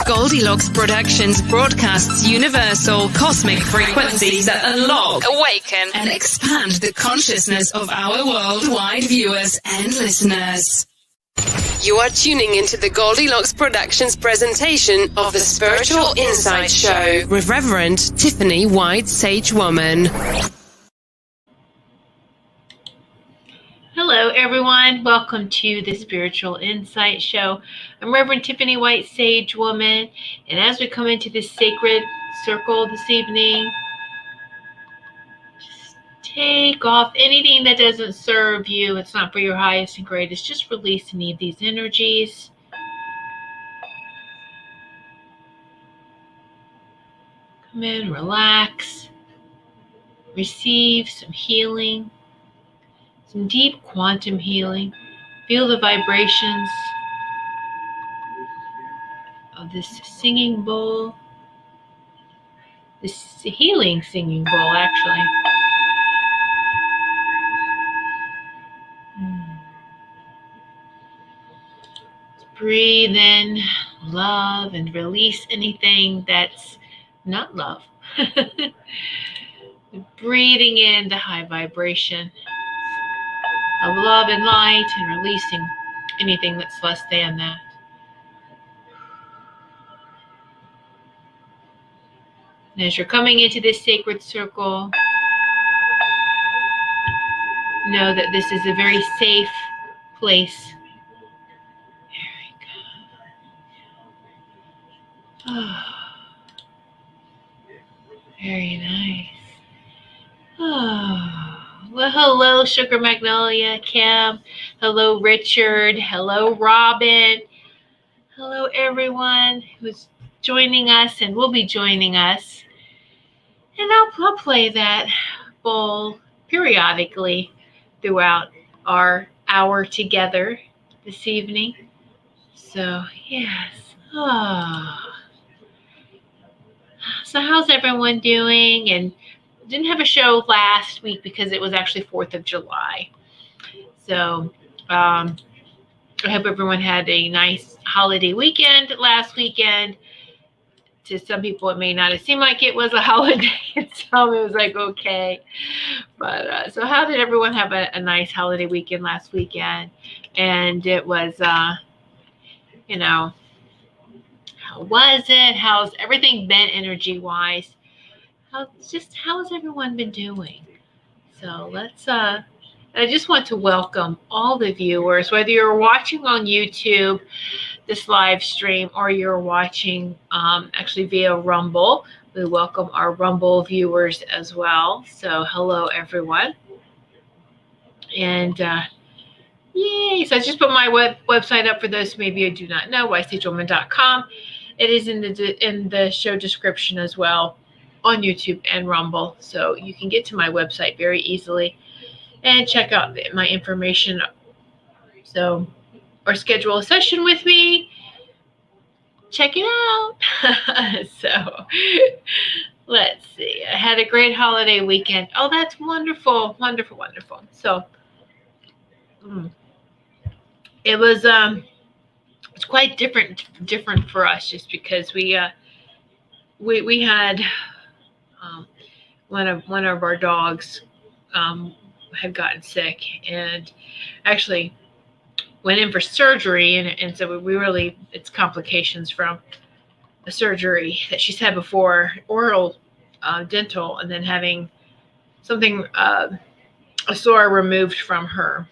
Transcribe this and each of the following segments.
Goldylocks Productions broadcasts universal cosmic frequencies that unlock, awaken, and expand the consciousness of our worldwide viewers and listeners. You are tuning into the Goldylocks Productions presentation of the Spiritual Insight Show with Reverend Tiffany White Sage Woman. Hello, everyone. Welcome to the Spiritual Insight Show. I'm Reverend Tiffany White Sage Woman, and as we come into this sacred circle this evening, just take off anything that doesn't serve you. It's not for your highest and greatest. Just release any of these energies. Come in, relax, receive some healing. Some deep quantum healing. Feel the vibrations of this singing bowl. This healing singing bowl, actually. Breathe in love and release anything that's not love. Breathing in the high vibration of love and light and releasing anything that's less than that. And as you're coming into this sacred circle, know that this is a very safe place. There we go. Oh, very nice. Oh. Well, hello, Sugar Magnolia, Kim. Hello, Richard. Hello, Robin. Hello, everyone who's joining us and will be joining us. And I'll play that bowl periodically throughout our hour together this evening. So, yes. Oh. So, how's everyone doing? And didn't have a show last week because it was actually 4th of July. So I hope everyone had a nice holiday weekend last weekend. To some people, it may not have seemed like it was a holiday. And some it was like, okay. But so how did everyone have a nice holiday weekend last weekend? And it was, how was it? How's everything been energy-wise? How has everyone been doing? So let's, I just want to welcome all the viewers, whether you're watching on YouTube, this live stream, or you're watching actually via Rumble. We welcome our Rumble viewers as well. So hello, everyone. And yay, so I just put my website up for those maybe you do not know, whitesagewoman.com. It is in the show description as well, on YouTube and Rumble, so you can get to my website very easily and check out my information. So, or schedule a session with me. Check it out. So, let's see. I had a great holiday weekend. Oh, that's wonderful, wonderful, wonderful. So, it was it's quite different for us, just because we had. One of our dogs had gotten sick and actually went in for surgery, and so it's complications from a surgery that she's had before, oral dental, and then having something a sore removed from her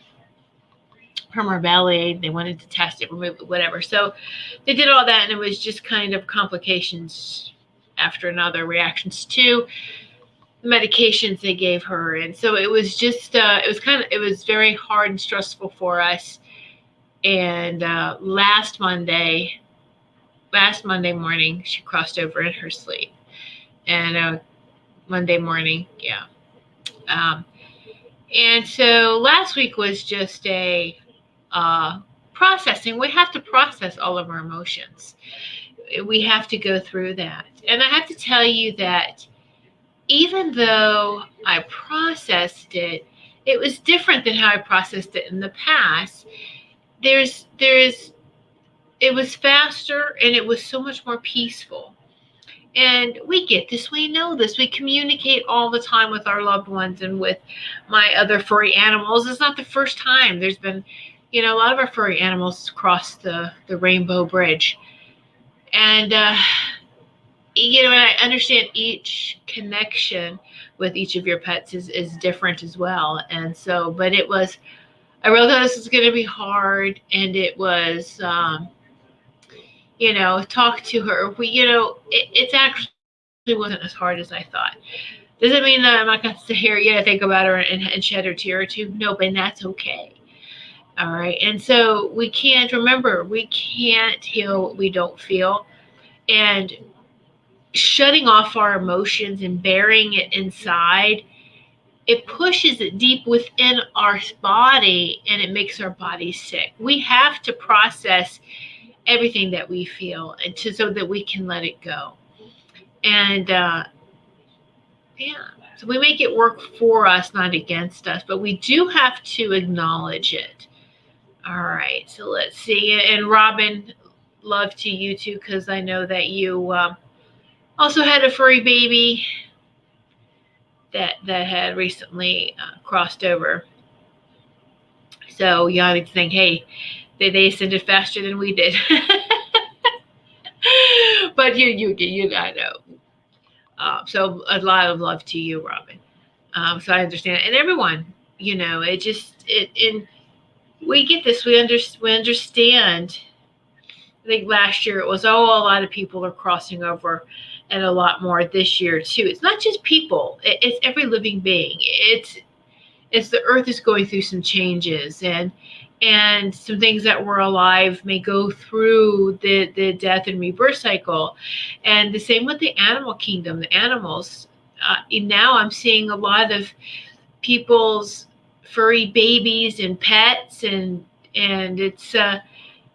belly. They wanted to test it, remove it, whatever. So they did all that, and it was just kind of complications after another, reactions to the medications they gave her. And so it was just, it was very hard and stressful for us. And last Monday morning, she crossed over in her sleep. And Monday morning, yeah. And so last week was just a processing. We have to process all of our emotions. We have to go through that. And I have to tell you that even though I processed it, it was different than how I processed it in the past. There's it was faster and it was so much more peaceful. And we get this, we know this, we communicate all the time with our loved ones and with my other furry animals. It's not the first time. There's been, a lot of our furry animals cross the Rainbow Bridge. And, and I understand each connection with each of your pets is different as well. And so, but I realized this was going to be hard, and it was, talk to her. It's actually wasn't as hard as I thought. Does it mean that I'm not going to sit here, think about her and shed a tear or two? No, but that's okay. All right. And so we can't heal what we don't feel. And shutting off our emotions and burying it inside, it pushes it deep within our body, and it makes our body sick. We have to process everything that we feel so that we can let it go. And so we make it work for us, not against us, but we do have to acknowledge it. All right, so let's see. And Robin, love to you too, because I know that you also had a furry baby that had recently crossed over. So you have to think, hey, they ascended faster than we did. But I know. So a lot of love to you, Robin. So I understand, and everyone, and we get this. We understand. I think last year it was, a lot of people are crossing over, and a lot more this year too. It's not just people; it's every living being. It's the earth is going through some changes, and some things that were alive may go through the death and rebirth cycle. And the same with the animal kingdom, the animals. Now I'm seeing a lot of people's furry babies and pets, and it's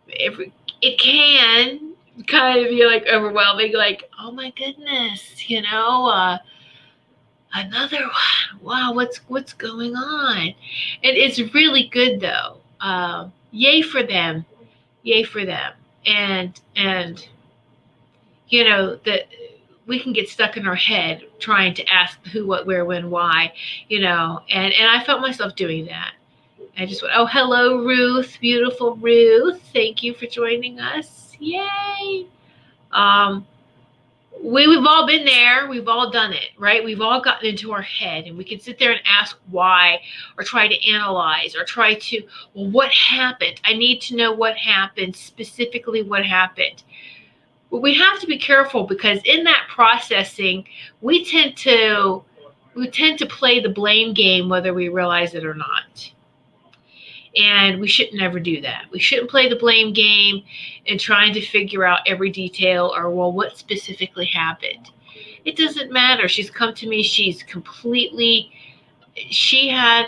it can kind of be like overwhelming, like, oh my goodness, another one. Wow, what's going on? And it's really good though. Yay for them. And that we can get stuck in our head trying to ask who, what, where, when, why, and I felt myself doing that. I just went, oh, hello, Ruth, beautiful Ruth. Thank you for joining us. Yay. We've all been there. We've all done it, right? We've all gotten into our head, and we can sit there and ask why, or try to analyze, or try to, well, what happened? I need to know what happened, specifically what happened. But we have to be careful, because in that processing, we tend to play the blame game, whether we realize it or not. And we should never do that. We shouldn't play the blame game and trying to figure out every detail, or, well, what specifically happened. It doesn't matter. She's come to me. She had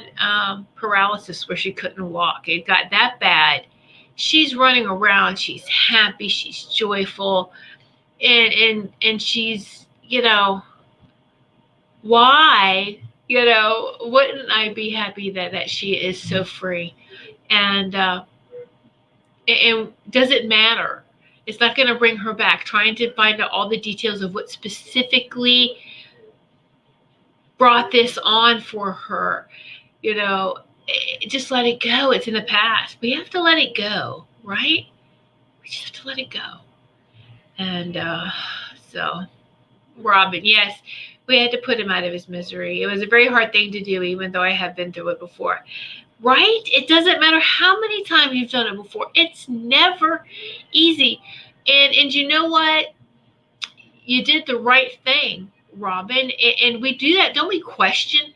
paralysis where she couldn't walk. It got that bad. She's running around. She's happy. She's joyful. And she's, why, wouldn't I be happy that she is so free? And does it matter? It's not going to bring her back. Trying to find out all the details of what specifically brought this on for her, just let it go. It's in the past. We have to let it go, right? We just have to let it go. And so, Robin, yes, we had to put him out of his misery. It was a very hard thing to do, even though I have been through it before. Right? It doesn't matter how many times you've done it before. It's never easy. And you know what? You did the right thing, Robin. And we do that. Don't we question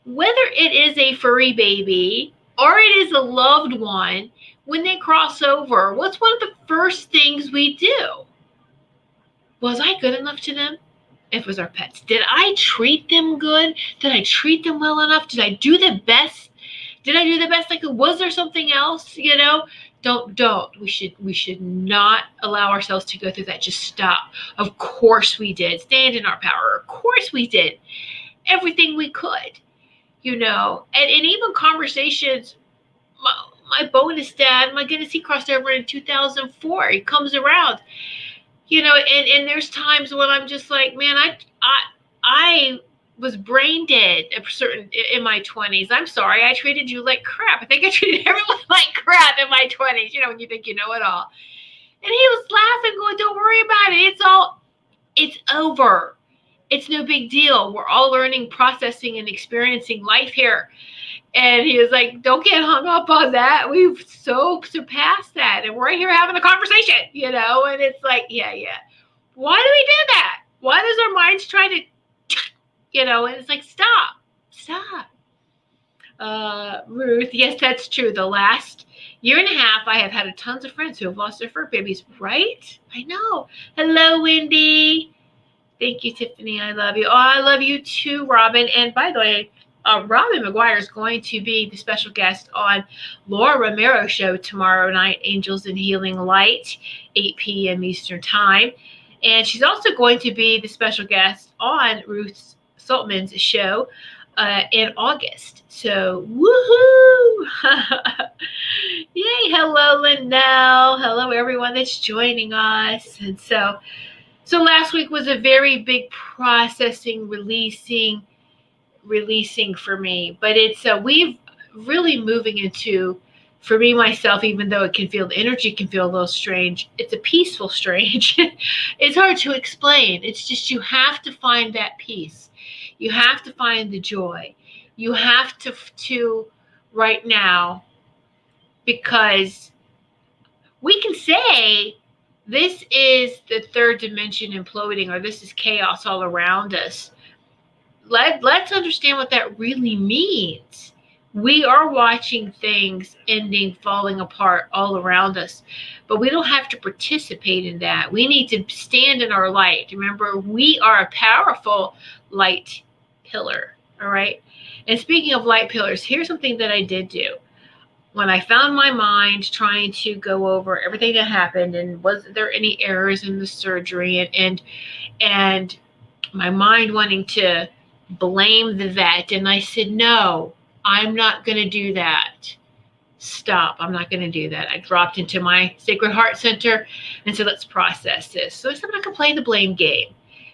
whether it is a furry baby or it is a loved one? When they cross over, what's one of the first things we do? Was I good enough to them? If it was our pets, did I treat them good? Did I treat them well enough? Did I do the best? Did I do the best I could? Was there something else? Don't. We should not allow ourselves to go through that. Just stop. Of course we did. Stand in our power. Of course we did everything we could. And even conversations. my bonus dad. My goodness, he crossed over in 2004. He comes around, and there's times when I'm just like, man, I was brain dead in my 20s. I'm sorry, I treated you like crap. I think I treated everyone like crap in my 20s. When you think you know it all. And he was laughing, going, "Don't worry about it. It's over. It's no big deal. We're all learning, processing, and experiencing life here." And he was like, "Don't get hung up on that. We've so surpassed that. And we're right here having a conversation, And it's like, yeah. Why do we do that? Why does our minds try to, and it's like, stop. Ruth, yes, that's true. The last year and a half, I have had tons of friends who have lost their fur babies, right? I know. Hello, Wendy. Thank you, Tiffany. I love you. Oh, I love you too, Robin. And by the way, Robin McGuire is going to be the special guest on Laura Romero's show tomorrow night, Angels and Healing Light, 8 p.m. Eastern Time. And she's also going to be the special guest on Ruth Saltman's show in August. So, woohoo! Yay! Hello, Linnell. Hello, everyone that's joining us. And so last week was a very big processing, releasing for me, but it's we've really moving into, for me myself, even though the energy can feel a little strange, it's a peaceful strange. It's hard to explain. It's just, you have to find that peace. You have to find the joy. You have to right now, because we can say this is the third dimension imploding, or this is chaos all around us. Let's understand what that really means. We are watching things ending, falling apart all around us, but we don't have to participate in that. We need to stand in our light. Remember, we are a powerful light pillar, all right? And speaking of light pillars, here's something that I did do. When I found my mind trying to go over everything that happened, and was there any errors in the surgery, and my mind wanting to blame the vet, and I said, no, I'm not going to do that. Stop. I'm not going to do that. I dropped into my Sacred Heart Center and said, let's process this. So I said, I'm not going to play the blame game.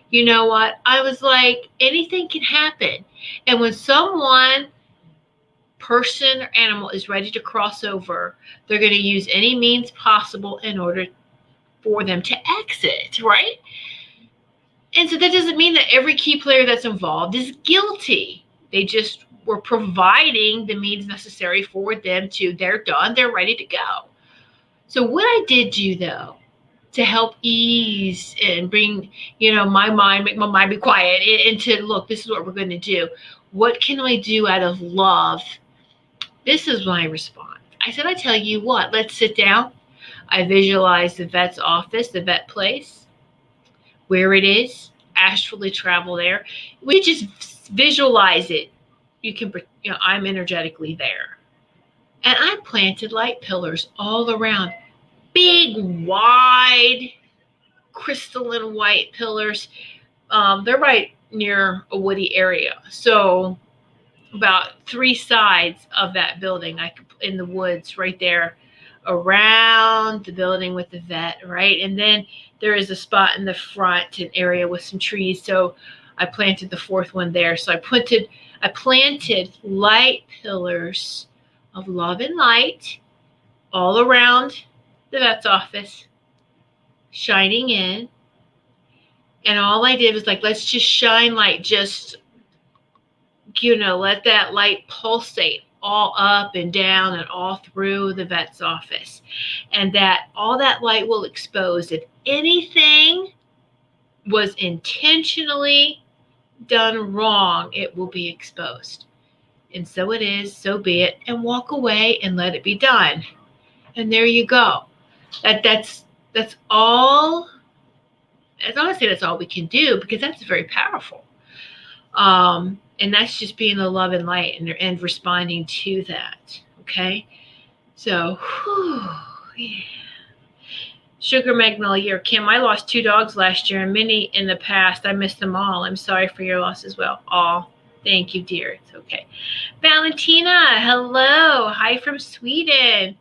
You know what? I was like, anything can happen. And when someone, person, or animal is ready to cross over, they're going to use any means possible in order for them to exit, right? And so that doesn't mean that every key player that's involved is guilty. They just were providing the means necessary for them to, they're done, they're ready to go. So what I did do, though, to help ease and bring, my mind, make my mind be quiet, and to look, this is what we're going to do. What can I do out of love? This is my response. I said, I tell you what, let's sit down. I visualized the vet's office, the vet place, where it is, astrally travel there. We just visualize it. You can, I'm energetically there. And I planted light pillars all around. Big, wide, crystalline white pillars. They're right near a woody area. So about 3 sides of that building, in the woods right there around the building with the vet, right? And then there is a spot in the front, an area with some trees. So I planted the 4th one there. So I planted light pillars of love and light all around the vet's office, shining in. And all I did was let's just shine light, just, let that light pulsate all up and down and all through the vet's office. And that all that light will expose, if anything was intentionally done wrong, it will be exposed. And so it is, so be it, and walk away and let it be done. And there you go. That's all. I don't want to say that's all we can do, because that's very powerful. And that's just being the love and light and responding to that. Okay. So, yeah. Sugar Magnolia, Kim, I lost 2 dogs last year and many in the past. I missed them all. I'm sorry for your loss as well. Aw, Thank you, dear. It's okay. Valentina, hello. Hi from Sweden.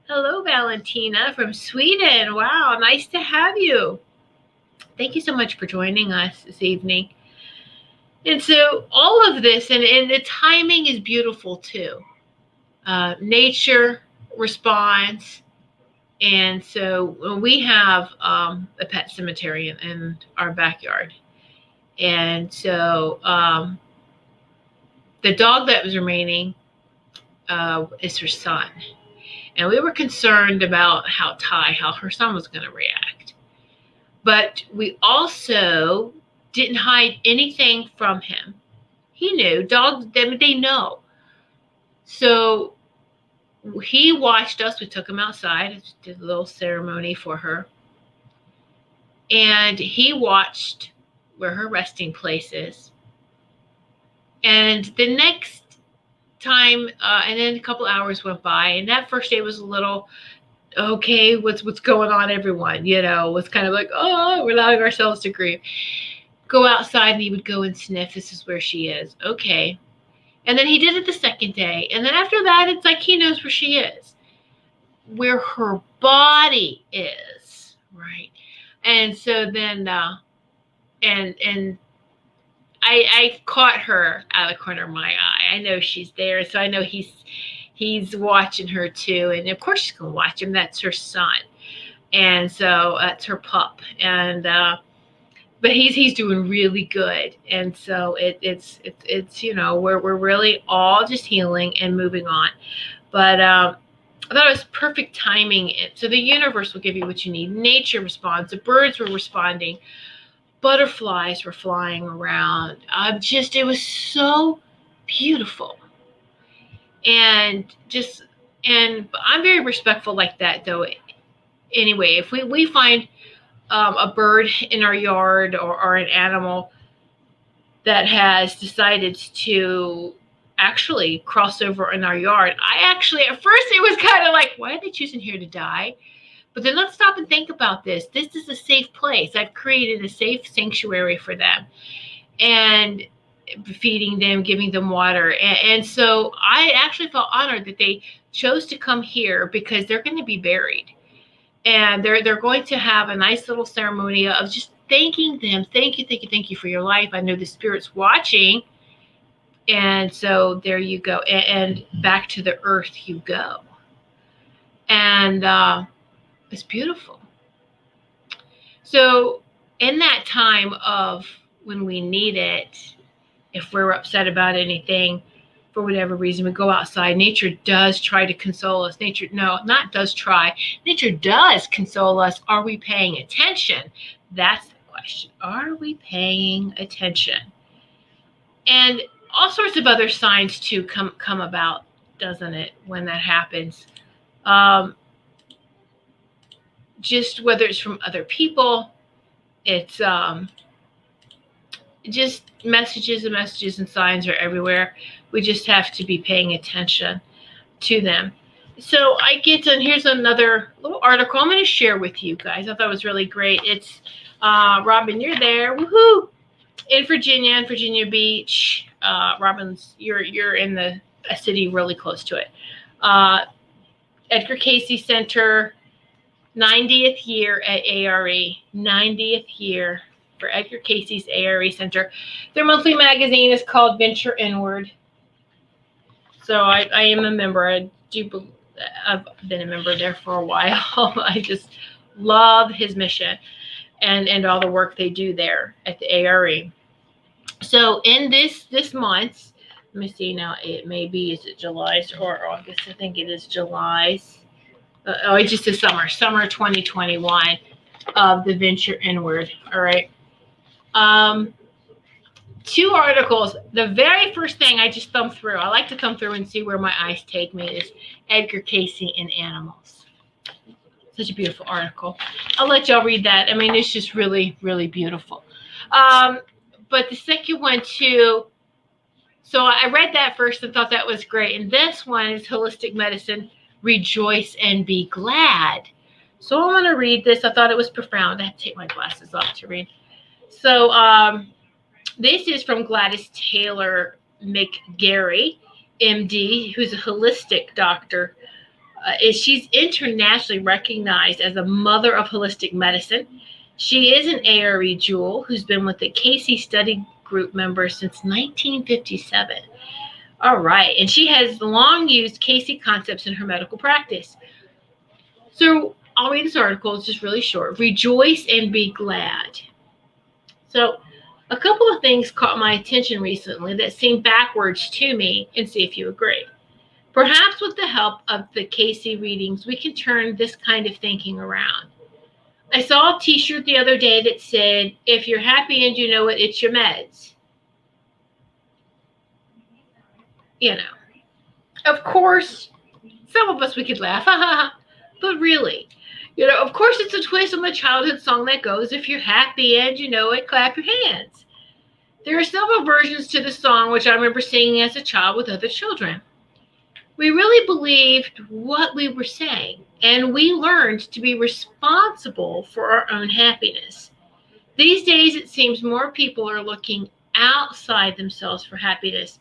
Hello, Valentina from Sweden. Wow, nice to have you. Thank you so much for joining us this evening. And so all of this, and the timing is beautiful too. Nature responds. And so we have a pet cemetery in our backyard. And so the dog that was remaining is her son. And we were concerned about how her son was going to react. But we also didn't hide anything from him. He knew. Dogs, they know. So he watched us. We took him outside, did a little ceremony for her. And he watched where her resting place is. And the next time, and then a couple hours went by, and that first day was a little, okay, what's going on, everyone? Was kind of like, oh, we're allowing ourselves to grieve. Go outside, and he would go and sniff. This is where she is. Okay. And then he did it the second day. And then after that, it's like he knows where she is, where her body is, right? And so then, and I caught her out of the corner of my eye. I know she's there, so I know he's watching her too. And of course she's gonna watch him. That's her son, and so that's her pup. And but he's doing really good. And so it's we're really all just healing and moving on. But I thought it was perfect timing. So the universe will give you what you need. Nature responds. The birds were responding. Butterflies were flying around. It was so beautiful. And I'm very respectful like that, though. Anyway, if we find a bird in our yard or an animal that has decided to actually cross over in our yard, at first it was kind of like, why are they choosing here to die? But then let's stop and think about this. This is a safe place. I've created a safe sanctuary for them, and feeding them, giving them water. And so I actually felt honored that they chose to come here, because they're going to be buried. And they're going to have a nice little ceremony of just thanking them. Thank you for your life. I know the Spirit's watching. And so there you go. And back to the earth you go. And it's beautiful. So in that time of when we need it, if we're upset about anything, for whatever reason, we go outside. Nature does try to console us. Nature does console us. Are we paying attention? That's the question. Are we paying attention? And all sorts of other signs too come about, doesn't it, when that happens? Just whether it's from other people, it's just messages and signs are everywhere. We just have to be paying attention to them. So I get to, and here's another little article I'm going to share with you guys. I thought it was really great. It's Robin, you're there, woohoo! In Virginia Beach. Robin's, you're in a city really close to it. Edgar Cayce Center, 90th year at ARE. 90th year for Edgar Cayce's ARE Center. Their monthly magazine is called Venture Inward. So I am a member. I've been a member there for a while. I just love his mission and all the work they do there at the ARE. So in this month, let me see now, it may be, is it July or August? I think it is July's. It's just the summer 2021 of the Venture Inward. All right. 2 articles. The very first thing I just thumbed through, I like to thumb through and see where my eyes take me, is Edgar Cayce and Animals. Such a beautiful article. I'll let y'all read that. I mean, it's just really, really beautiful. But the second one too, so I read that first and thought that was great. And this one is Holistic Medicine, Rejoice and Be Glad. So I'm going to read this. I thought it was profound. I have to take my glasses off to read. So this is from Gladys Taylor McGarry, MD, who's a holistic doctor. She's internationally recognized as a mother of holistic medicine. She is an ARE Jewel who's been with the Casey Study Group member since 1957. All right, and she has long used Casey concepts in her medical practice. So I'll read this article. It's just really short. Rejoice and be glad. So a couple of things caught my attention recently that seemed backwards to me, and see if you agree. Perhaps with the help of the Casey readings, we can turn this kind of thinking around. I saw a t-shirt the other day that said, if you're happy and you know it, it's your meds. You know, of course, some of us, we could laugh, but really, of course it's a twist on the childhood song that goes, if you're happy and you know it, clap your hands. There are several versions to the song, which I remember singing as a child with other children. We really believed what we were saying, and we learned to be responsible for our own happiness. These days, it seems more people are looking outside themselves for happiness,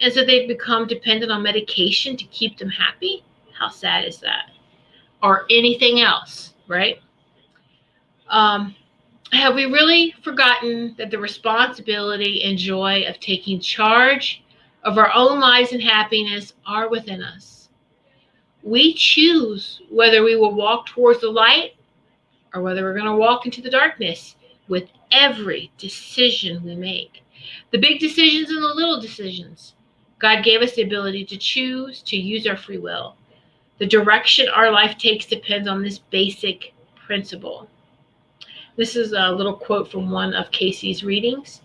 and so they've become dependent on medication to keep them happy. How sad is that? Or anything else, right? Have we really forgotten that the responsibility and joy of taking charge of our own lives and happiness are within us? We choose whether we will walk towards the light or whether we're going to walk into the darkness with every decision we make. The big decisions and the little decisions. God gave us the ability to choose, to use our free will. The direction our life takes depends on this basic principle. This is a little quote from one of Casey's readings.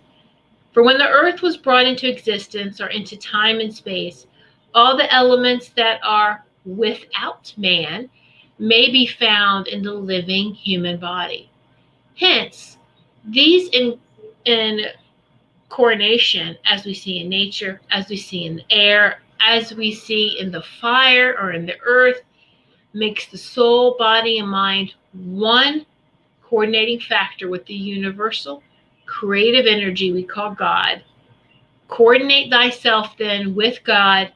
For when the earth was brought into existence or into time and space, all the elements that are without man may be found in the living human body. Hence, these in coordination, as we see in nature, as we see in the air, as we see in the fire or in the earth, makes the soul, body, and mind one coordinating factor with the universal creative energy we call God. Coordinate thyself then with God,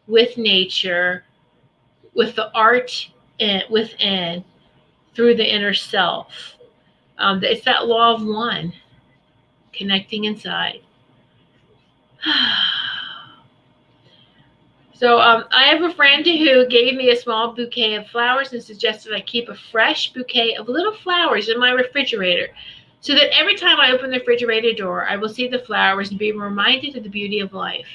with nature, with the art within, through the inner self. It's that law of one, connecting inside. So I have a friend who gave me a small bouquet of flowers and suggested I keep a fresh bouquet of little flowers in my refrigerator so that every time I open the refrigerator door, I will see the flowers and be reminded of the beauty of life.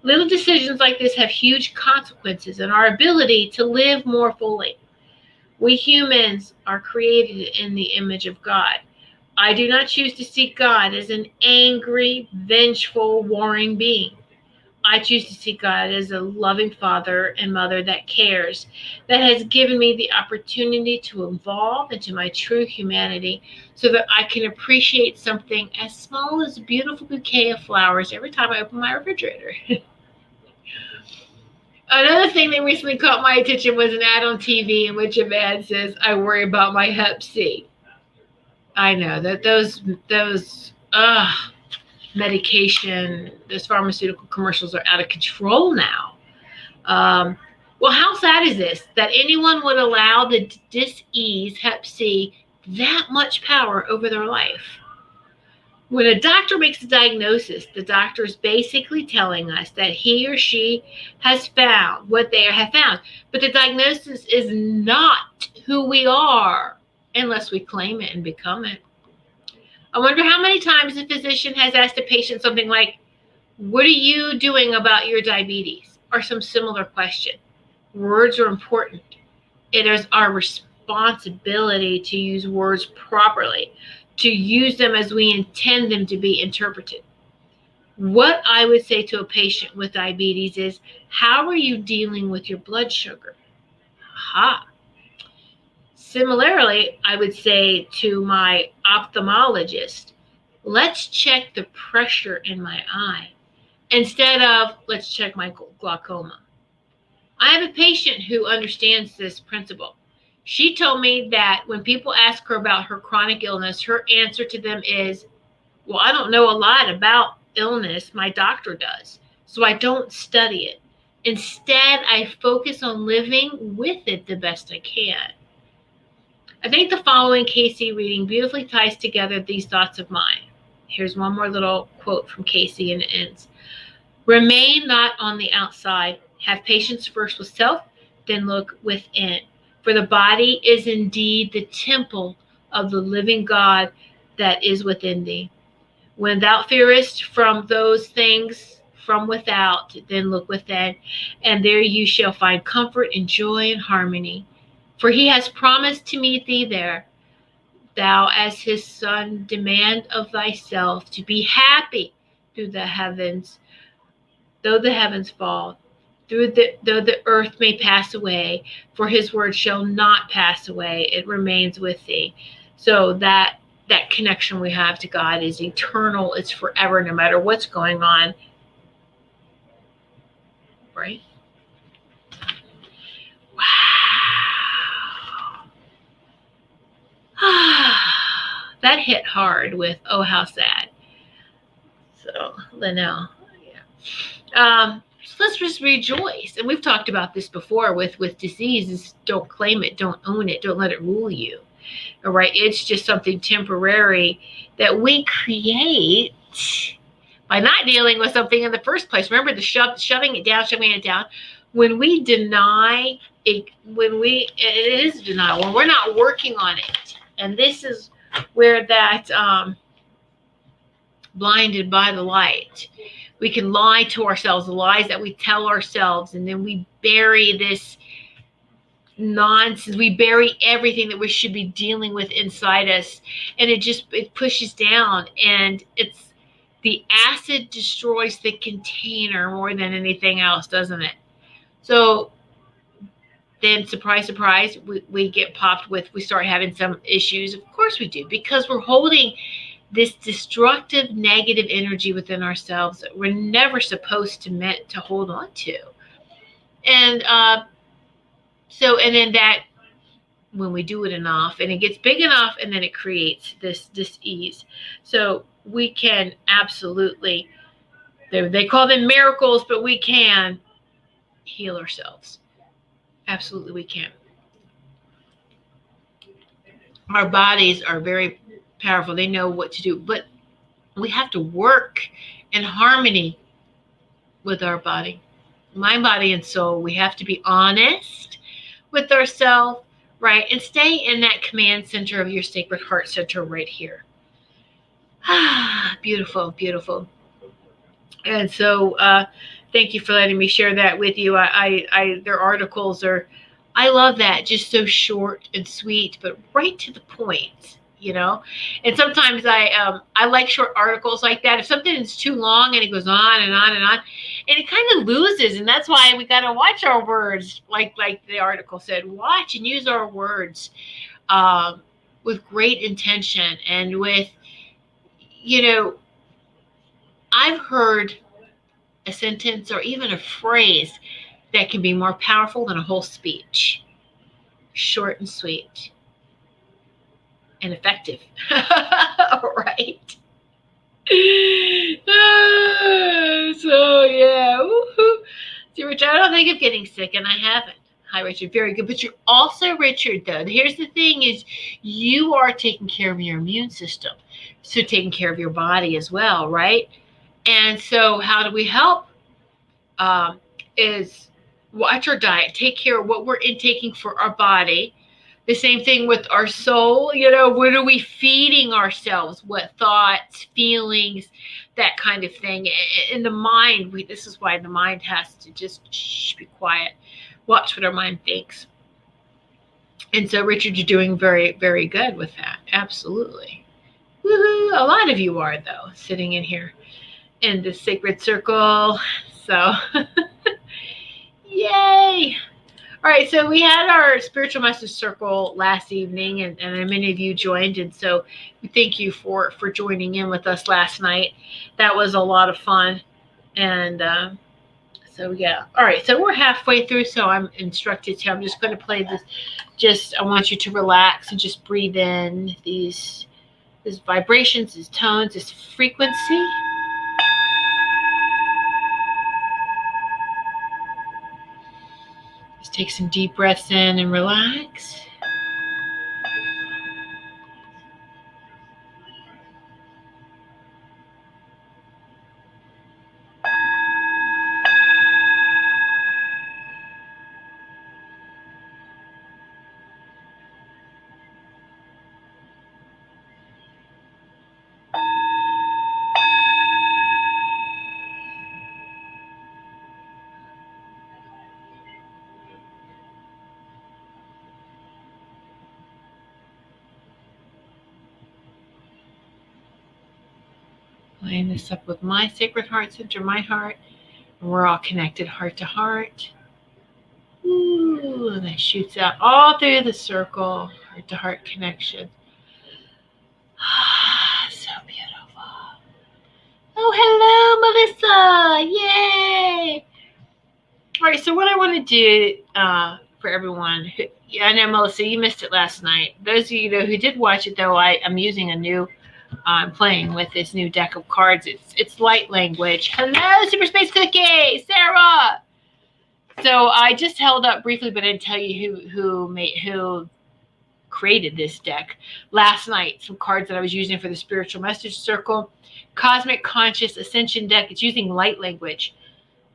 Little decisions like this have huge consequences in our ability to live more fully. We humans are created in the image of God. I do not choose to see God as an angry, vengeful, warring being. I choose to see God as a loving father and mother that cares, that has given me the opportunity to evolve into my true humanity so that I can appreciate something as small as a beautiful bouquet of flowers every time I open my refrigerator. Another thing that recently caught my attention was an ad on TV in which a man says, I worry about my Hep C. I know that those medication, those pharmaceutical commercials are out of control now. Well, how sad is this that anyone would allow the disease Hep C that much power over their life? When a doctor makes a diagnosis, the doctor is basically telling us that he or she has found what they have found. But the diagnosis is not who we are unless we claim it and become it. I wonder how many times a physician has asked a patient something like, what are you doing about your diabetes? Or some similar question. Words are important. It is our responsibility to use words properly, to use them as we intend them to be interpreted. What I would say to a patient with diabetes is, how are you dealing with your blood sugar? Aha. Similarly, I would say to my ophthalmologist, let's check the pressure in my eye instead of let's check my glaucoma. I have a patient who understands this principle. She told me that when people ask her about her chronic illness, her answer to them is, well, I don't know a lot about illness, my doctor does. So I don't study it. Instead, I focus on living with it the best I can. I think the following Casey reading beautifully ties together these thoughts of mine. Here's one more little quote from Casey, and it ends. Remain not on the outside. Have patience first with self, then look within. For the body is indeed the temple of the living God that is within thee. When thou fearest from those things from without, then look within, and there you shall find comfort and joy and harmony. For he has promised to meet thee there. Thou, as his son, demand of thyself to be happy through the heavens, though the heavens fall, though the earth may pass away, for his word shall not pass away. It remains with thee. So that connection we have to God is eternal. It's forever, no matter what's going on. Right? Wow. That hit hard with, oh, how sad. So, Linnell, yeah. So let's just rejoice. And we've talked about this before with diseases. Don't claim it. Don't own it. Don't let it rule you. All right? It's just something temporary that we create by not dealing with something in the first place. Remember the shoving it down. When we deny it, it is denial. When we're not working on it. And this is where that blinded by the light. We can lie to ourselves, the lies that we tell ourselves, and then we bury this nonsense. We bury everything that we should be dealing with inside us, and it pushes down, and it's the acid destroys the container more than anything else, doesn't it? So then, surprise, surprise, we get popped with, we start having some issues. Of course we do, because we're holding this destructive, negative energy within ourselves that we're never supposed to hold on to. And and then that, when we do it enough, and it gets big enough, and then it creates this ease. So we can absolutely, they call them miracles, but we can heal ourselves. Absolutely, we can. Our bodies are very powerful. They know what to do, but we have to work in harmony with our body, mind, body, and soul. We have to be honest with ourselves, right? And stay in that command center of your sacred heart center right here. Beautiful, beautiful. And so, thank you for letting me share that with you. Their articles are, I love that, just so short and sweet, but right to the point. And sometimes I like short articles like that. If something is too long and it goes on and on and on, and it kind of loses, and that's why we got to watch our words, like the article said, watch and use our words with great intention, and with, I've heard a sentence or even a phrase that can be more powerful than a whole speech. Short and sweet. And effective. Right? So, yeah. Woo-hoo. See, Richard, I don't think of getting sick, and I haven't. Hi, Richard. Very good. But you're also, Richard, though, here's the thing is you are taking care of your immune system. So taking care of your body as well, right? And so how do we help? Is watch our diet. Take care of what we're intaking for our body. The same thing with our soul. What are we feeding ourselves? What thoughts, feelings, that kind of thing. In the mind, this is why the mind has to just be quiet. Watch what our mind thinks. And so, Richard, you're doing very, very good with that. Absolutely. Woohoo! A lot of you are, though, sitting in here in the sacred circle. So, yay! All right, so we had our spiritual message circle last evening, and many of you joined, and so we thank you for joining in with us last night. That was a lot of fun, and so yeah. All right, so we're halfway through, so I'm instructed to. I'm just going to play this. I want you to relax and just breathe in these vibrations, these tones, this frequency. Take some deep breaths in and relax. Line this up with my sacred heart center, my heart. And we're all connected heart to heart. Ooh, and that shoots out all through the circle, heart to heart connection. So beautiful. Oh, hello, Melissa. Yay. All right, so what I want to do for everyone, I know, Melissa, you missed it last night. Those of you who did watch it, though, I'm using a new I'm playing with this new deck of cards. It's light language. Hello, Super Space Cookie, Sarah. So I just held up briefly, but I didn't tell you who created this deck last night. Some cards that I was using for the Spiritual Message Circle, Cosmic Conscious Ascension deck. It's using light language.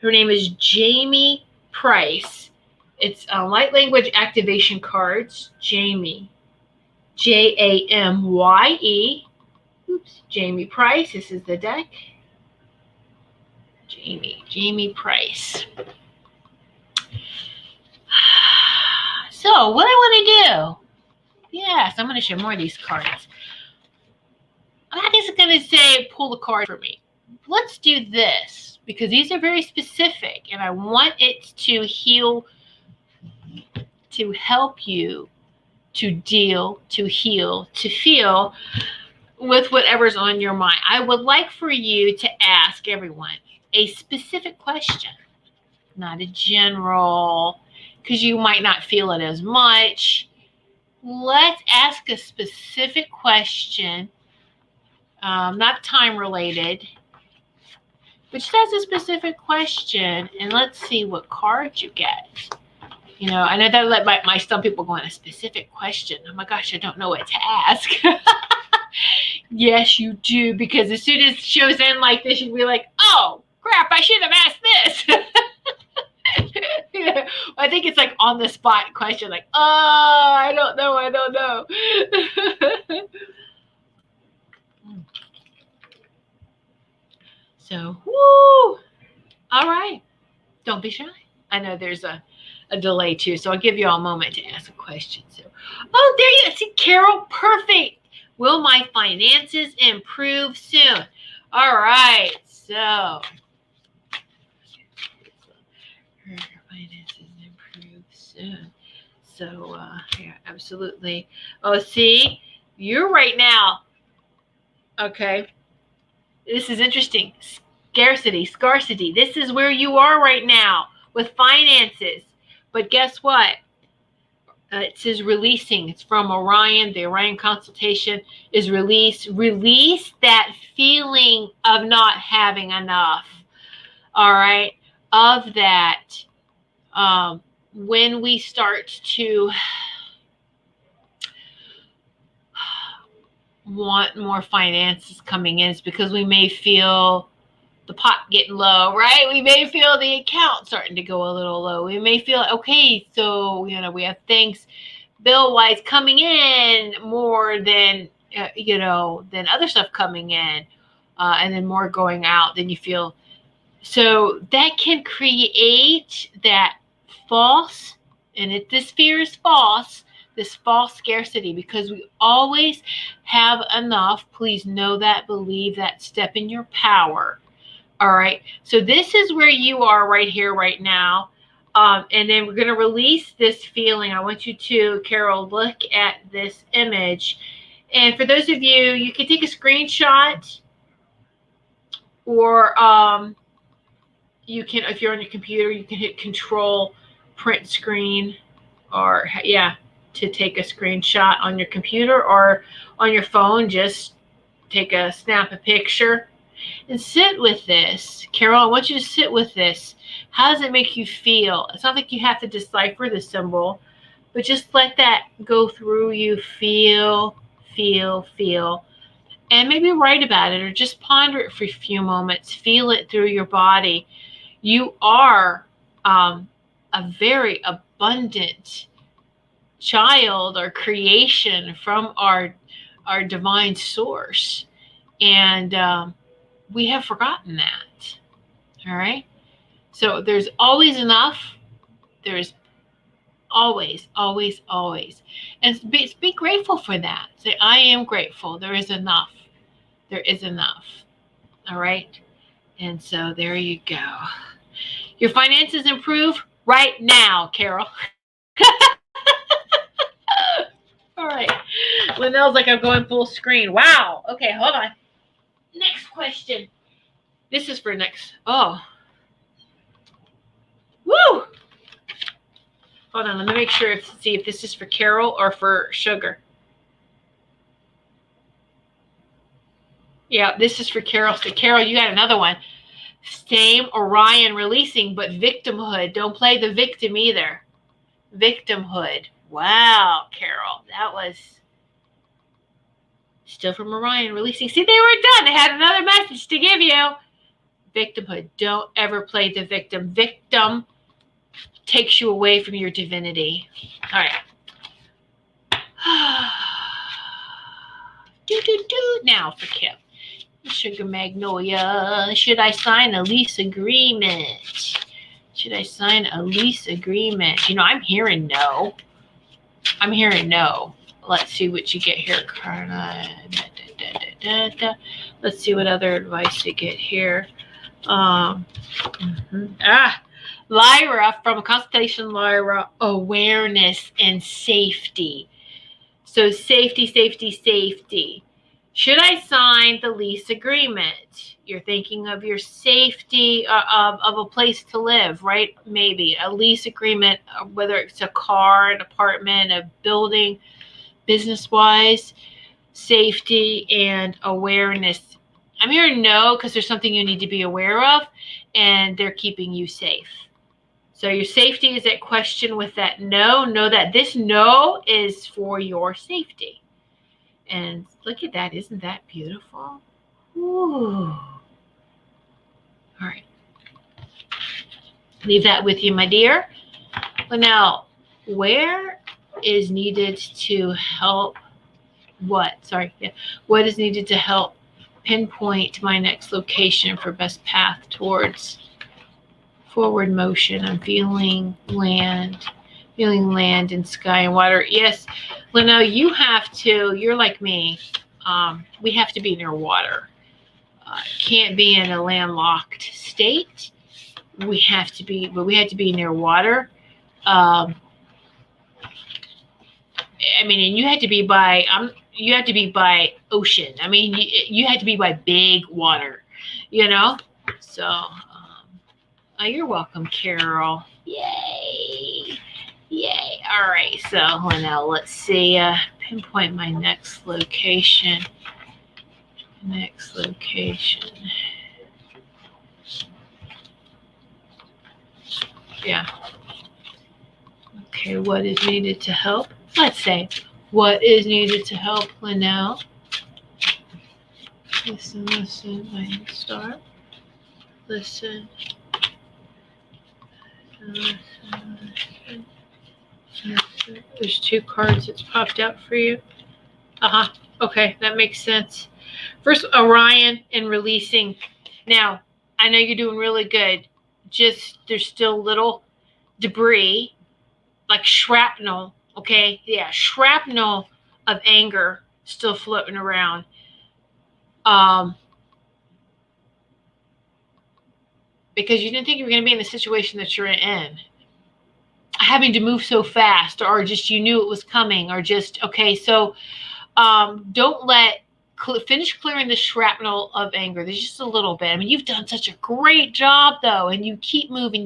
Her name is Jamie Price. It's light language activation cards. Jamie, Jamye. Oops, Jamie Price. This is the deck. Jamie Price. So what I want to do, yes, I'm going to show more of these cards. I'm not just going to say pull a card for me. Let's do this because these are very specific and I want it to heal, to help you to deal, to heal, to feel with whatever's on your mind. I would like for you to ask everyone a specific question, not a general, because you might not feel it as much. Let's ask a specific question, not time related, but just ask a specific question and let's see what card you get. You know, I know that let my some people go on a specific question. Oh my gosh, I don't know what to ask. Yes, you do, because as soon as it shows in like this, you'd be like, oh, crap, I should have asked this. Yeah, I think it's like on the spot question, like, oh, I don't know. So, woo! All right. Don't be shy. I know there's a delay too, so I'll give you all a moment to ask a question. So, oh, there you go. See, Carol, perfect. Will my finances improve soon? All right. So, her finances improve soon. So, yeah, absolutely. Oh, see, you're right now. Okay. This is interesting. Scarcity. This is where you are right now with finances. But guess what? It says releasing. It's from Orion. The Orion consultation is release. Release that feeling of not having enough. All right. Of that, when we start to want more finances coming in, it's because we may feel the pot getting low, right? We may feel the account starting to go a little low. We may feel, okay, so, we have things bill-wise coming in more than, than other stuff coming in, and then more going out than you feel. So that can create that false, and this fear is false, this false scarcity, because we always have enough. Please know that, believe that, step in your power. All right, so this is where you are right here, right now. And then we're going to release this feeling. I want you to, Carol, look at this image. And for those of you, you can take a screenshot, or you can, if you're on your computer, you can hit Control Print Screen, or to take a screenshot on your computer or on your phone. Just snap a picture. And sit with this. Carol, I want you to sit with this. How does it make you feel? It's not like you have to decipher the symbol, but just let that go through you. Feel, feel, feel. And maybe write about it or just ponder it for a few moments. Feel it through your body. You are a very abundant child or creation from our divine source. And we have forgotten that. All right. So there's always enough. There's always, always, always. And be grateful for that. Say, I am grateful. There is enough. There is enough. All right. And so there you go. Your finances improve right now, Carol. All right. Linnell's like, I'm going full screen. Wow. Okay, hold on. Next question. This is for next. Oh. Woo! Hold on. Let me make sure. See if this is for Carol or for Sugar. Yeah, this is for Carol. So, Carol, you got another one. Same Orion releasing, but victimhood. Don't play the victim either. Victimhood. Wow, Carol. That was still from Orion releasing. See, they were done. They had another message to give you. Victimhood. Don't ever play the victim. Victim takes you away from your divinity. All right. Now for Kim. Sugar Magnolia. Should I sign a lease agreement? Should I sign a lease agreement? You know, I'm hearing no. I'm hearing no. Let's see what you get here, Karna. Let's see what other advice you get here. Lyra, from constellation Lyra, awareness and safety. So safety, safety, safety. Should I sign the lease agreement? You're thinking of your safety of a place to live, right? Maybe a lease agreement, whether it's a car, an apartment, a building, business-wise, safety and awareness. I'm hearing no because there's something you need to be aware of, and they're keeping you safe. So your safety is at question with that no. Know that this no is for your safety. And look at that. Isn't that beautiful? Ooh. All right. Leave that with you, my dear. Well, now, where is needed to help what? Sorry. Yeah. What is needed to help pinpoint my next location for best path towards forward motion? I'm feeling land and sky and water. Yes, Leno, you have to, you're like me. We have to be near water. Can't be in a landlocked state. We have to be near water. I mean, and you had to be by ocean. I mean, you had to be by big water, you know? So, you're welcome, Carol. Yay. Yay. All right. So now let's see. Pinpoint my next location. Next location. Yeah. Okay. What is needed to help? Let's say, what is needed to help Linnell? Listen, my star. Listen. There's two cards that's popped out for you. Okay, that makes sense. First, Orion and releasing. Now, I know you're doing really good. Just there's still little debris, like shrapnel. Okay, yeah, shrapnel of anger still floating around. Because you didn't think you were going to be in the situation that you're in. Having to move so fast, or just you knew it was coming, or just, okay, so don't finish clearing the shrapnel of anger. There's just a little bit. I mean, you've done such a great job, though, and you keep moving,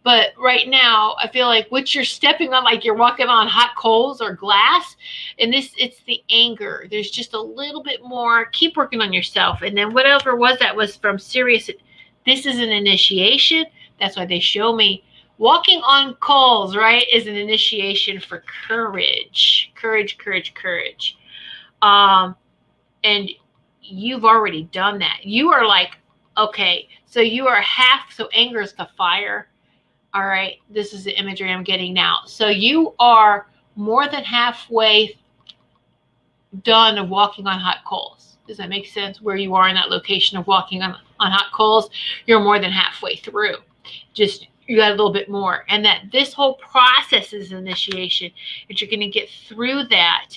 But right now, I feel like what you're stepping on, like you're walking on hot coals or glass, and it's the anger. There's just a little bit more. Keep working on yourself. And then whatever that was from SIRIUS, this is an initiation. That's why they show me walking on coals, right, is an initiation for courage. Courage. And you've already done that. You are like, okay, so you are half, so anger is the fire. All right, this is the imagery I'm getting now. So you are more than halfway done of walking on hot coals. Does that make sense? Where you are in that location of walking on hot coals, you're more than halfway through. Just you got a little bit more. And that this whole process is initiation, that you're going to get through that.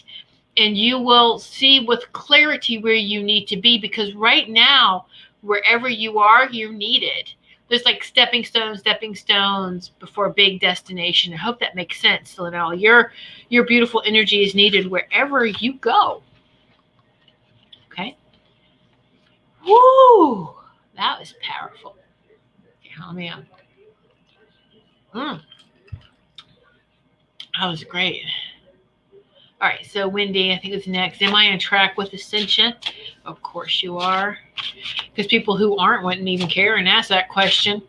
And you will see with clarity where you need to be, because right now, wherever you are, you're needed. There's like stepping stones before a big destination. I hope that makes sense, Linnell. Your beautiful energy is needed wherever you go. Okay. Woo! That was powerful. Count me up. That was great. All right, so Wendy, I think it's next. Am I on track with Ascension? Of course you are. Because people who aren't wouldn't even care and ask that question.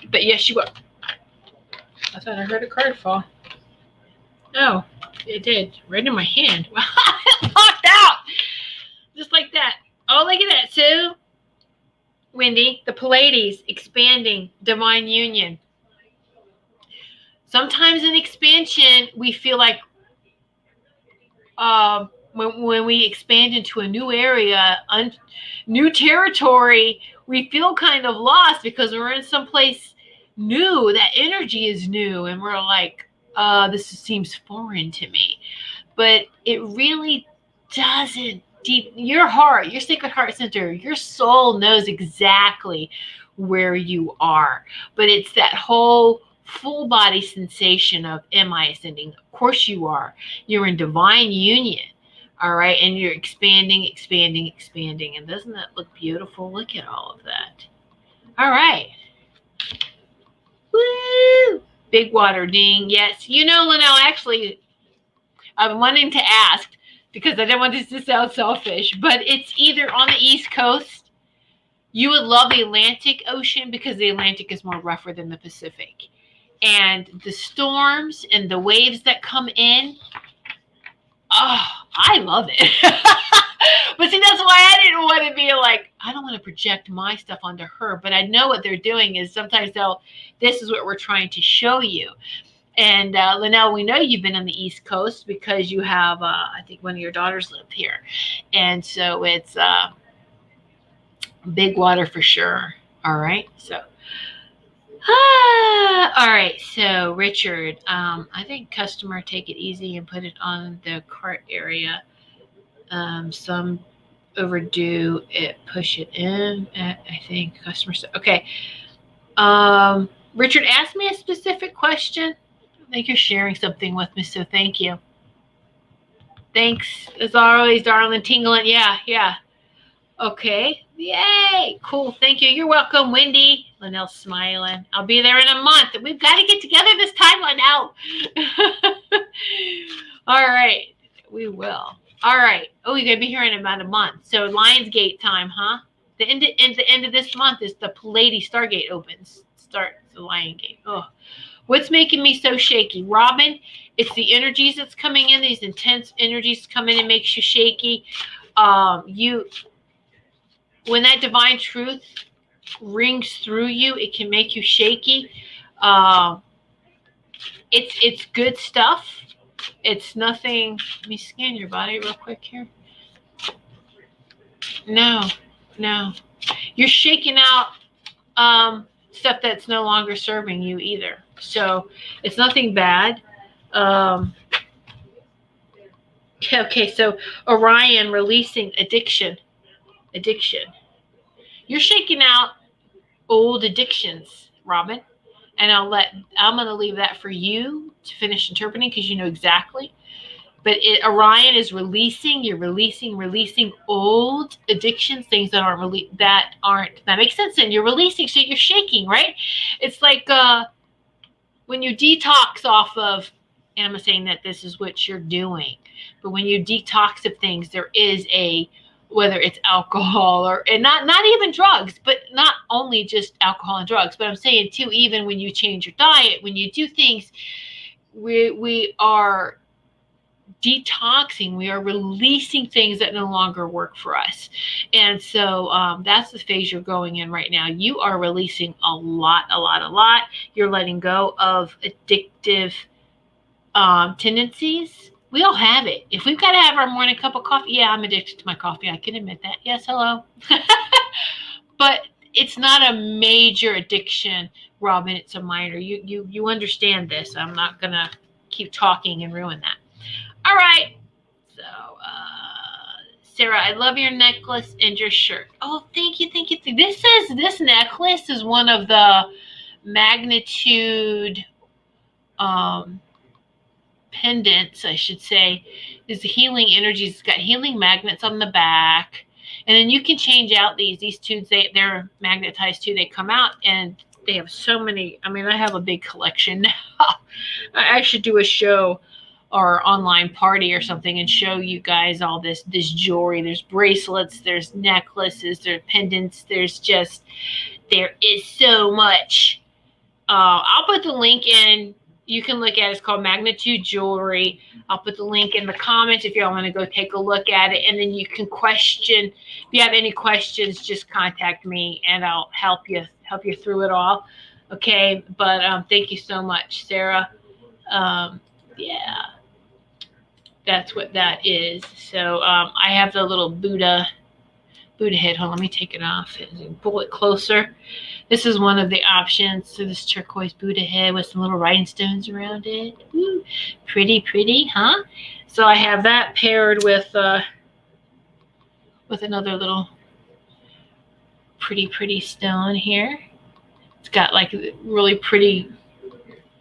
But yes, you are. I thought I heard a card fall. Oh, it did. Right in my hand. It popped out. Just like that. Oh, look at that. So, Wendy, the Pleiades, expanding, divine union. Sometimes in expansion, we feel like when we expand into a new area, new territory, we feel kind of lost because we're in some place new. That energy is new, and we're like, this seems foreign to me. But it really doesn't. Deep, your heart, your sacred heart center, your soul knows exactly where you are. But it's that whole full body sensation of, am I ascending? Of course you are. You're in divine union. All right. And you're expanding. And doesn't that look beautiful? Look at all of that. All right. Woo! Big water ding. Yes. You know, Linnell, actually, I'm wanting to ask because I don't want this to sound selfish, but it's either on the East Coast. You would love the Atlantic Ocean because the Atlantic is more rougher than the Pacific. And the storms and the waves that come in, oh, I love it. But see, that's why I didn't want to be like, I don't want to project my stuff onto her. But I know what they're doing is sometimes this is what we're trying to show you. And Linnell, we know you've been on the East Coast because you have, I think one of your daughters lived here. And so it's big water for sure. All right. So. All right, so Richard, I think customer, take it easy and put it on the cart area. Some overdue it, push it in. I think customer. Okay. Richard, ask me a specific question. I think you're sharing something with me, so thank you. Thanks as always, darling. Tingling. Yeah. Okay. Yay. Cool. Thank you. You're welcome, Wendy. Linnell's smiling. I'll be there in a month. We've got to get together this time, Linnell. All right. We will. All right. Oh, you're going to be here in about a month. So Lionsgate time, huh? The end of this month is the Pleiades Stargate opens. Starts the Lionsgate. Oh, what's making me so shaky? Robin, it's the energies that's coming in. These intense energies come in and makes you shaky. When that divine truth rings through you, it can make you shaky. It's good stuff. It's nothing. Let me scan your body real quick here. No. You're shaking out stuff that's no longer serving you either. So it's nothing bad. Okay, so Orion releasing addiction. You're shaking out old addictions, Robin. And I'm going to leave that for you to finish interpreting because you know exactly. But Orion is releasing. You're releasing old addictions, things that that makes sense. And you're releasing, so you're shaking, right? It's like when you detox off of, and I'm not saying that this is what you're doing, but when you detox of things, there is whether it's alcohol and not even drugs, but not only just alcohol and drugs, but I'm saying too, even when you change your diet, when you do things, we are detoxing, we are releasing things that no longer work for us. And so that's the phase you're going in right now. You are releasing a lot. You're letting go of addictive tendencies. We all have it. If we've got to have our morning cup of coffee, yeah, I'm addicted to my coffee. I can admit that. Yes, hello. But it's not a major addiction, Robin. It's a minor. You understand this. I'm not going to keep talking and ruin that. All right. So, Sarah, I love your necklace and your shirt. Oh, thank you. This necklace is one of the magnitude pendants, I should say, is the healing energies. It's got healing magnets on the back, and then you can change out these tubes. They're magnetized too. They come out, and they have so many. I mean, I have a big collection now. I should do a show or online party or something and show you guys all this jewelry. There's bracelets, there's necklaces, there's pendants. There is so much. I'll put the link in. You can look at it. It's called Magnitude Jewelry. I'll put the link in the comments if y'all want to go take a look at it. And then you can question. If you have any questions, just contact me and I'll help you through it all. Okay. But thank you so much, Sarah. Yeah, that's what that is. So I have the little Buddha head. Hold on, let me take it off and pull it closer. This is one of the options. So this turquoise Buddha head with some little rhinestones around it. Ooh, pretty, huh? So I have that paired with another little pretty stone here. It's got like really pretty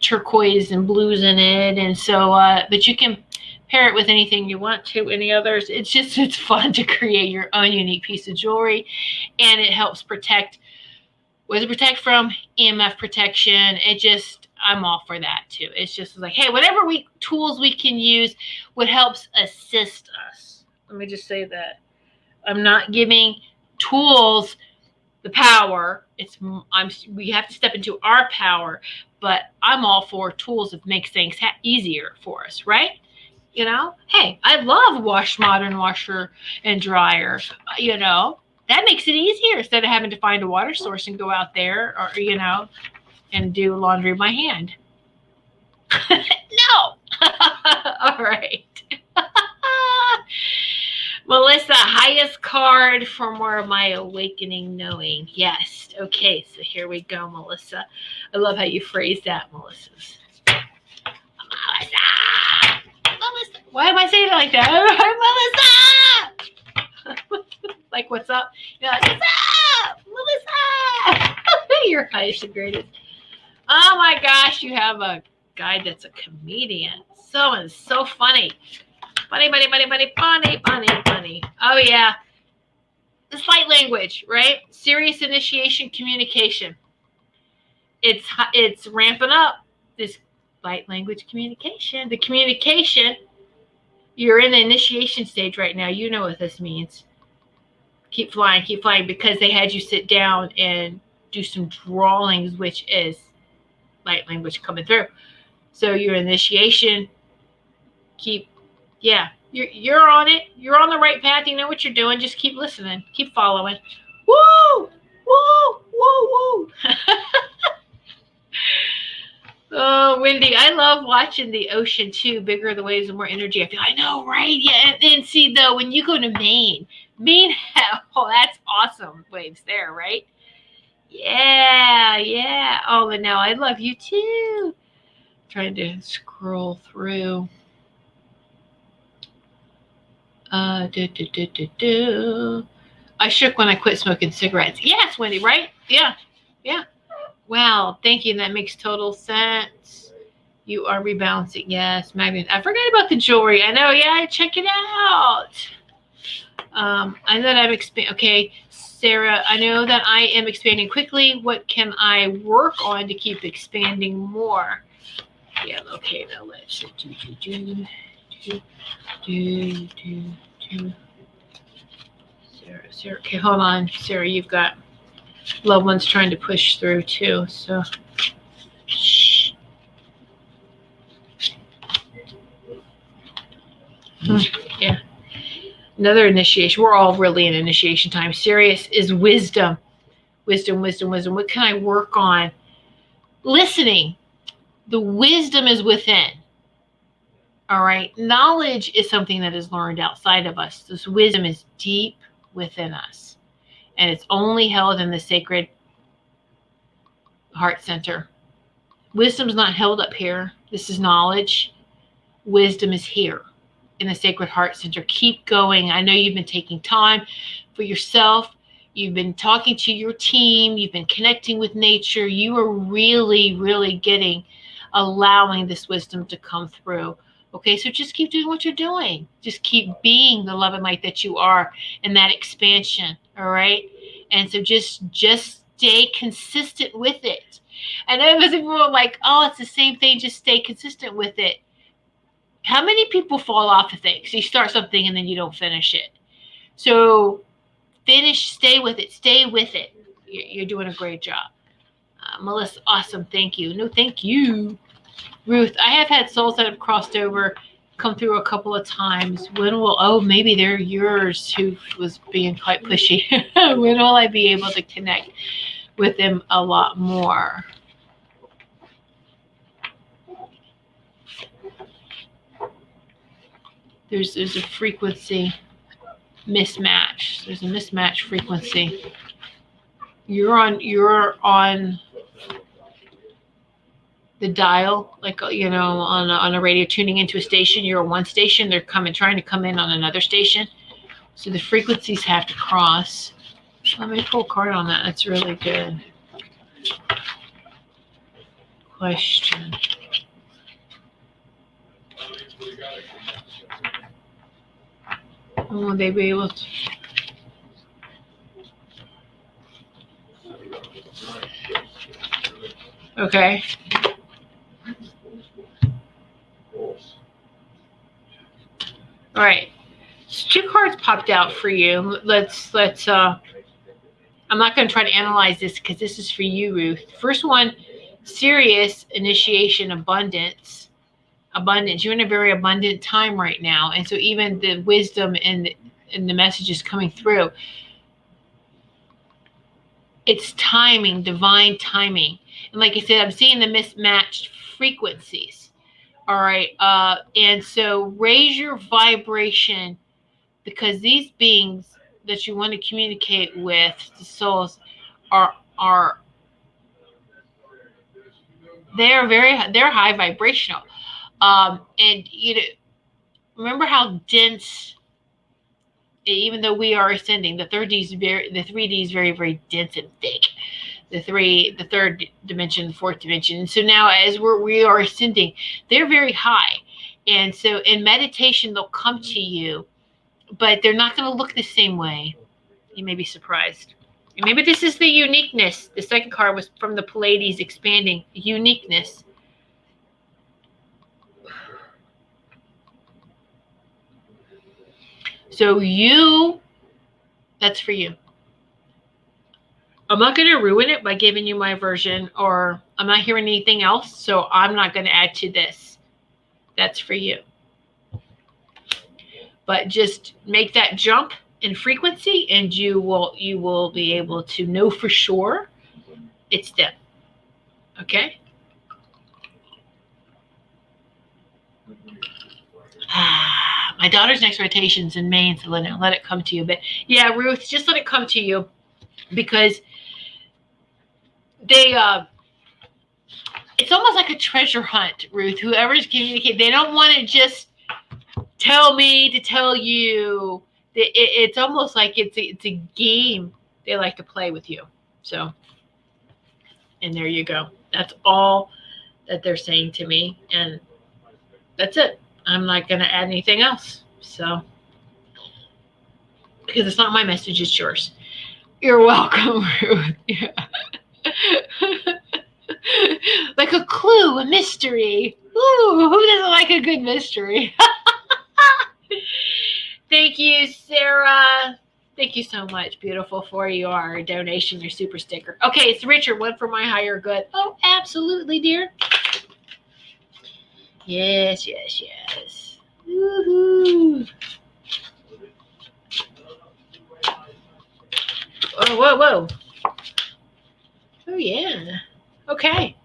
turquoise and blues in it, and so but you can pair it with anything you want to, any others. It's fun to create your own unique piece of jewelry, and it helps protect. What does it protect from? EMF protection. I'm all for that too. It's just like, hey, whatever tools we can use, what helps assist us. Let me just say that. I'm not giving tools the power. We have to step into our power, but I'm all for tools that make things easier for us, right? You know, hey, I love modern washer and dryer. You know, that makes it easier instead of having to find a water source and go out there or, and do laundry by hand. No. All right. Melissa, highest card for more of my awakening knowing. Yes. Okay. So here we go, Melissa. I love how you phrase that, Melissa. Melissa. Why am I saying it like that? Melissa. Like, what's up? You're like, what's up, Melissa? You're highest and greatest. Oh my gosh, you have a guy that's a comedian. So funny. Funny. Oh yeah. It's light language, right? Serious initiation communication. It's ramping up this light language communication. The communication, you're in the initiation stage right now. You know what this means. Keep flying, because they had you sit down and do some drawings, which is light language coming through. So your initiation, you're on it. You're on the right path. You know what you're doing. Just keep listening. Keep following. Woo! Oh, Wendy, I love watching the ocean too. Bigger the waves, the more energy I feel. I know, right? Yeah. And see, though, when you go to Maine, that's awesome waves there, right? Yeah. Oh, but now I love you too. Trying to scroll through. I shook when I quit smoking cigarettes. Yes, Wendy, right? Yeah. Wow, thank you. That makes total sense. You are rebalancing. Yes, magnet. I forgot about the jewelry. I know. Yeah, check it out. I know that I'm expanding. Okay, Sarah, I know that I am expanding quickly. What can I work on to keep expanding more? Yeah, okay, now let's Sarah. Okay, hold on. Sarah, you've got loved ones trying to push through too, so shh. Yeah. Another initiation. We're all really in initiation time. SIRIUS is wisdom. Wisdom. What can I work on? Listening. The wisdom is within. All right. Knowledge is something that is learned outside of us. This wisdom is deep within us. And it's only held in the sacred heart center. Wisdom's not held up here. This is knowledge. Wisdom is here in the sacred heart center. Keep going. I know you've been taking time for yourself. You've been talking to your team. You've been connecting with nature. You are really allowing this wisdom to come through. Okay, so just keep doing what you're doing. Just keep being the love and light that you are in that expansion. All right. And so just stay consistent with it. And then people are like, oh, it's the same thing. Just stay consistent with it. How many people fall off of things? You start something and then you don't finish it. So stay with it. You're doing a great job. Melissa, awesome. Thank you. No, thank you. Ruth, I have had souls that have crossed over, come through a couple of times. Maybe they're yours who was being quite pushy. When will I be able to connect with them a lot more? There's a frequency mismatch. There's a mismatch frequency. You're on the dial, like, on a radio, tuning into a station. You're on one station. They're trying to come in on another station. So the frequencies have to cross. Let me pull a card on that. That's really good. Question. Will they be able to? Okay. All right. So 2 cards popped out for you. Let's I'm not going to try to analyze this because this is for you, Ruth. First one, SIRIUS, initiation, abundance. You're in a very abundant time right now. And so even the wisdom and the messages coming through, it's timing, divine timing. And like I said, I'm seeing the mismatched frequencies. All right. And so raise your vibration, because these beings that you want to communicate with, the souls, they're high vibrational. And remember how dense, even though we are ascending, the 3D is very, very dense and thick. The third dimension, the fourth dimension. And so now as we are ascending, they're very high. And so in meditation, they'll come to you, but they're not going to look the same way. You may be surprised. And maybe this is the uniqueness. The second card was from the Pleiades, expanding uniqueness. So that's for you. I'm not going to ruin it by giving you my version, or I'm not hearing anything else, so I'm not going to add to this. That's for you. But just make that jump in frequency, and you will be able to know for sure it's them. Okay? My daughter's next rotation's in May, and so let it come to you. But yeah, Ruth, just let it come to you, because it's almost like a treasure hunt, Ruth. Whoever's communicating, they don't want to just tell me to tell you. It's almost like it's a game they like to play with you. So, and there you go. That's all that they're saying to me, and that's it. I'm not going to add anything else. So, because it's not my message, it's yours. You're welcome, Ruth. Yeah. Like a clue, a mystery. Ooh, who doesn't like a good mystery? Thank you, Sarah. Thank you so much, beautiful, for your donation, your super sticker. Okay, it's Richard, one for my higher good. Oh, absolutely, dear. Yes, yes, yes. Woohoo. Whoa, whoa, whoa. Oh, yeah. Okay.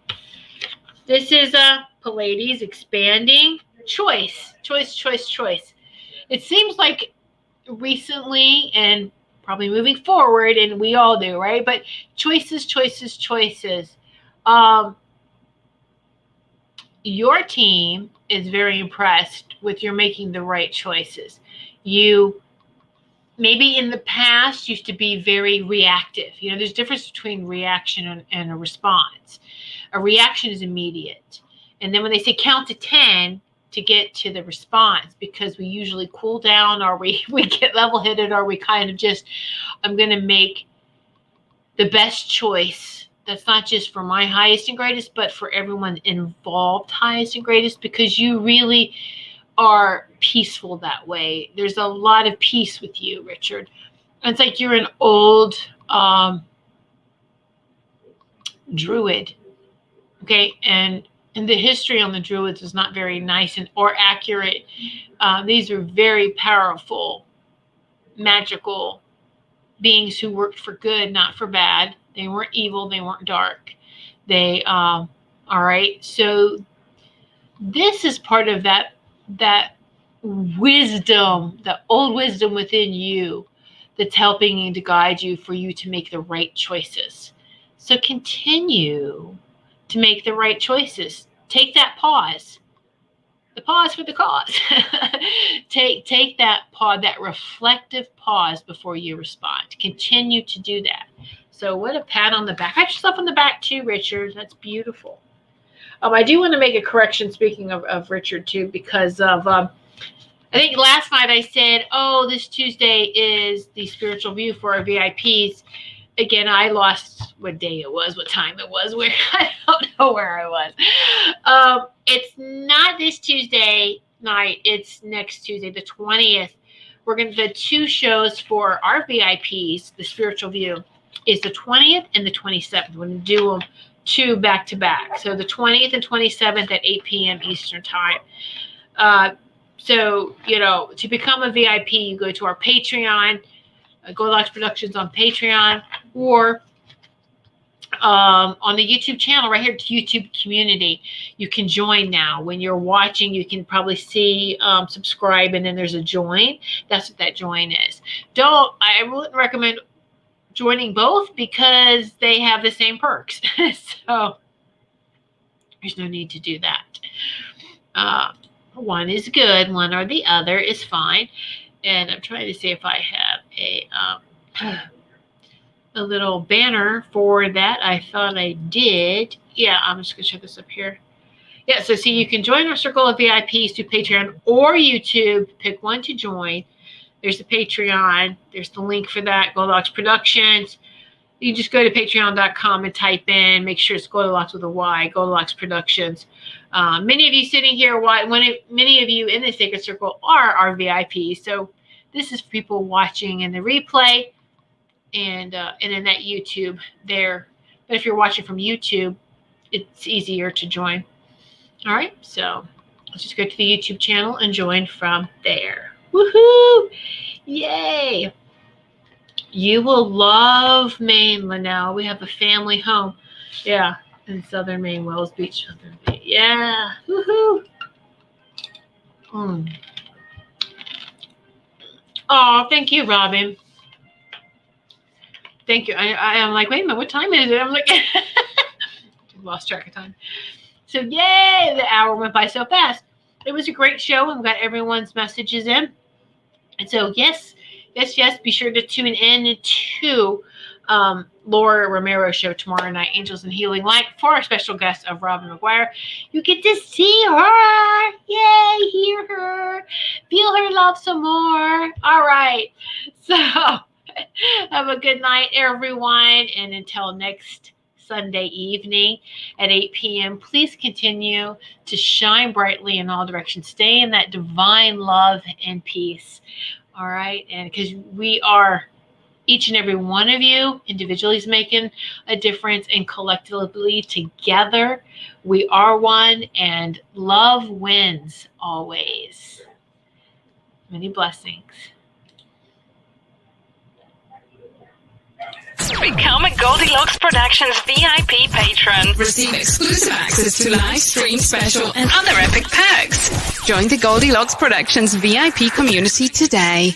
This is Pleiades expanding choice. Choice, choice, choice. It seems like recently and probably moving forward, and we all do, right? But choices, choices, choices. Your team is very impressed with your making the right choices. You maybe in the past used to be very reactive. You know, there's a difference between reaction and a response. A reaction is immediate. And then when they say count to 10 to get to the response, because we usually cool down or we get level-headed or we kind of just, I'm going to make the best choice. That's not just for my highest and greatest, but for everyone involved highest and greatest, because you really are peaceful that way. There's a lot of peace with you, Richard. It's like you're an old druid, okay? And the history on the druids is not very nice or accurate. These are very powerful, magical beings who worked for good, not for bad. They weren't evil. They weren't dark. They, all right. So this is part of that wisdom, the old wisdom within you that's helping you to guide you for you to make the right choices. So continue to make the right choices. Take that pause. The pause for the cause. take that pause, that reflective pause before you respond. Continue to do that. So what a pat on the back. Pat yourself on the back too, Richard. That's beautiful. I do want to make a correction, speaking of Richard too, because of I think last night I said, oh, this Tuesday is the spiritual view for our VIPs. Again, I lost what day it was, what time it was, where I don't know where I was. It's not this Tuesday night. It's next Tuesday, the 20th. We're going to the two shows for our VIPs. The spiritual view is the 20th and the 27th. We're going to do them two back to back. So the 20th and 27th at 8 p.m. Eastern time. So, you know, to become a VIP, you go to our Patreon, Goldylocks Productions on Patreon, or on the YouTube channel right here, YouTube community. You can join now. When you're watching, you can probably see subscribe, and then there's a join. That's what that join is. I wouldn't recommend joining both because they have the same perks. So there's no need to do that. One is good, one or the other is fine. And I'm trying to see if I have a little banner for that. I thought I did. Yeah, I'm just going to show this up here. Yeah, so see, you can join our circle of VIPs through Patreon or YouTube. Pick one to join. There's the Patreon. There's the link for that, Goldylocks Productions. You just go to patreon.com and type in, make sure it's Goldylocks with a Y, Goldylocks Productions. Many of you sitting here, many of you in the Sacred Circle are our VIPs. So this is for people watching in the replay and in that YouTube there. But if you're watching from YouTube, it's easier to join. All right, so let's just go to the YouTube channel and join from there. Woohoo! Yay! You will love Maine, Linnell. We have a family home. Yeah, in southern Maine, Wells Beach, southern Maine. Yeah, woohoo! Oh, thank you, Robin. Thank you. I'm like, wait a minute, what time is it? I'm like, lost track of time. So, yay, the hour went by so fast. It was a great show, and we got everyone's messages in. And so, yes, be sure to tune in to Laura Romero's show tomorrow night, Angels and Healing Light, for our special guest of Robin McGuire. You get to see her. Yay, hear her, feel her love some more. All right. So, have a good night, everyone. And until next Sunday evening at 8 p.m. Please continue to shine brightly in all directions. Stay in that divine love and peace. All right. And because we are, each and every one of you individually is making a difference, and collectively together we are one, and love wins always. Many blessings. Become a Goldylocks Productions VIP patron. Receive exclusive access to live stream special and other epic perks. Join the Goldylocks Productions VIP community today.